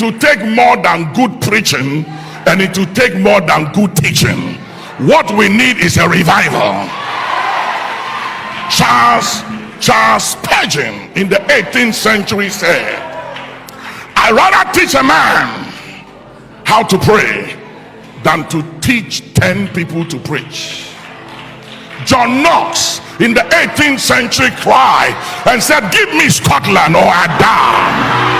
it will take more than good preaching, and it will take more than good teaching. What we need is a revival. Charles Spurgeon in the 18th century said, "I'd rather teach a man how to pray than to teach 10 people to preach." John Knox in the 18th century cried and said, "Give me Scotland or I die."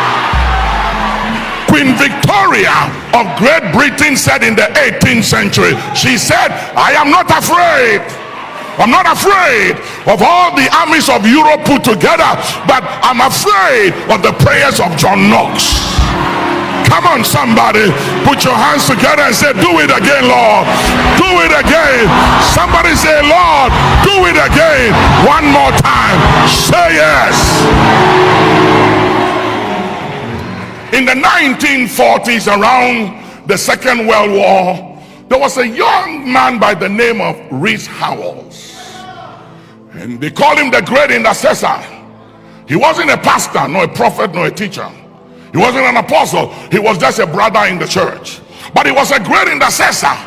Queen Victoria of Great Britain said in the 18th century, she said, "I am not afraid. I'm not afraid of all the armies of Europe put together, but I'm afraid of the prayers of John Knox." Come on, somebody, put your hands together and say, "Do it again, Lord. Do it again." Somebody say, "Lord, do it again." One more time. Say yes. In the 1940s, around the Second World War, there was a young man by the name of Rees Howells, and they called him the great intercessor. He wasn't a pastor, nor a prophet, nor a teacher. He wasn't an apostle. He was just a brother in the church, but he was a great intercessor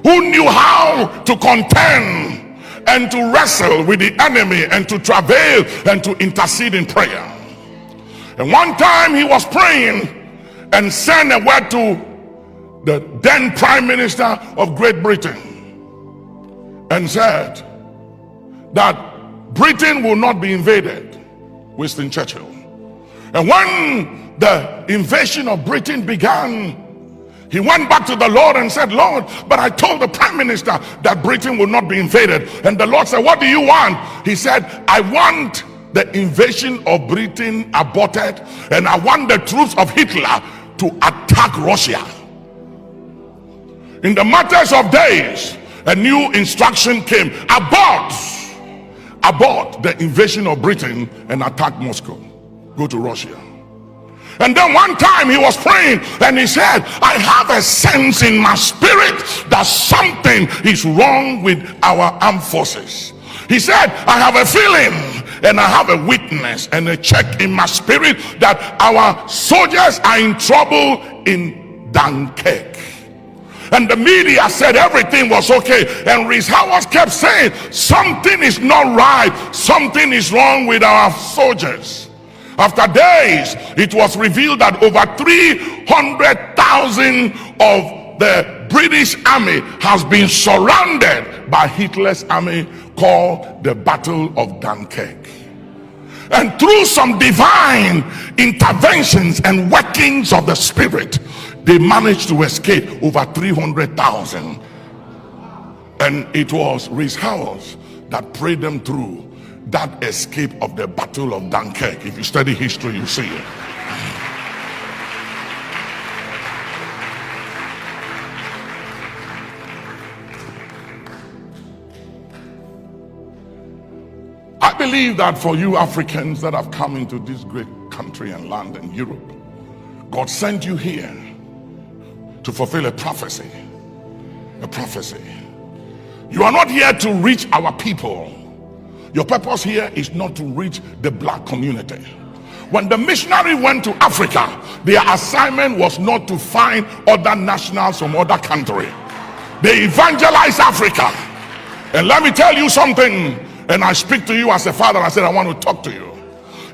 who knew how to contend and to wrestle with the enemy and to travail and to intercede in prayer. And one time he was praying and sent a word to the then Prime Minister of Great Britain and said that Britain will not be invaded, Winston Churchill. And when the invasion of Britain began, he went back to the Lord and said, "Lord, but I told the Prime Minister that Britain will not be invaded." And the Lord said, "What do you want?" He said, "I want the invasion of Britain aborted, and I want the troops of Hitler to attack Russia." In the matters of days, a new instruction came: abort the invasion of Britain and attack Moscow. Go to Russia. And then one time he was praying and he said, "I have a sense in my spirit that something is wrong with our armed forces." He said, "I have a feeling and I have a witness and a check in my spirit that our soldiers are in trouble in Dunkirk." And the media said everything was okay, and Rees Howells kept saying, "Something is not right, something is wrong with our soldiers." After days, it was revealed that over 300,000 of the British army has been surrounded by Hitler's army, called the Battle of Dunkirk. And through some divine interventions and workings of the Spirit, they managed to escape over 300,000. And it was Rees Howells that prayed them through that escape of the Battle of Dunkirk. If you study history, you see it. I believe that for you Africans that have come into this great country and land in Europe, God sent you here to fulfill a prophecy. A prophecy. You are not here to reach our people. Your purpose here is not to reach the black community. When the missionary went to Africa, their assignment was not to find other nationals from other countries. They evangelized Africa. And let me tell you something, and I speak to you as a father. I said, I want to talk to you.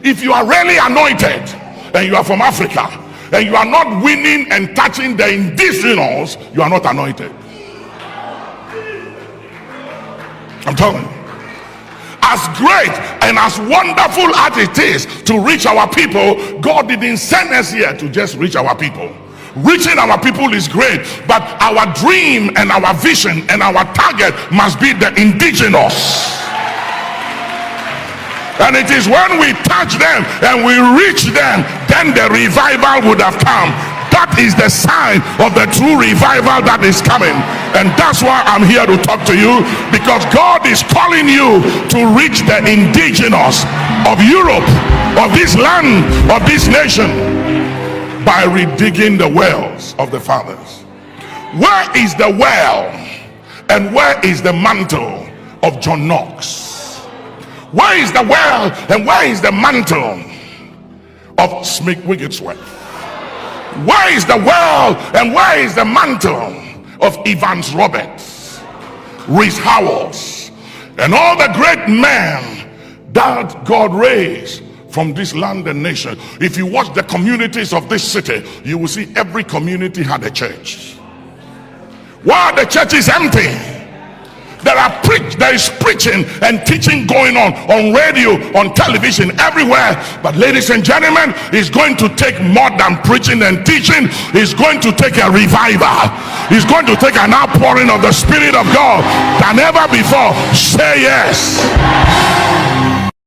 If you are really anointed and you are from Africa and you are not winning and touching the indigenous, you are not anointed. I'm telling you. As great and as wonderful as it is to reach our people, God didn't send us here to just reach our people. Reaching our people is great, but our dream and our vision and our target must be the indigenous. And it is when we touch them and we reach them, then the revival would have come. That is the sign of the true revival that is coming. And that's why I'm here to talk to you, because God is calling you to reach the indigenous of Europe, of this land, of this nation, by redigging the wells of the fathers. Where is the well and where is the mantle of John Knox? Where is the well and where is the mantle of Smith Wigglesworth? Where is the well and where is the mantle of Evans Roberts, Rees Howells, and all the great men that God raised from this land and nation? If you watch the communities of this city, you will see every community had a church. While the church is empty, there is preaching and teaching going on radio, on television, everywhere. But ladies and gentlemen, it's going to take more than preaching and teaching. It's going to take a revival. It's going to take an outpouring of the Spirit of God than ever before. Say yes.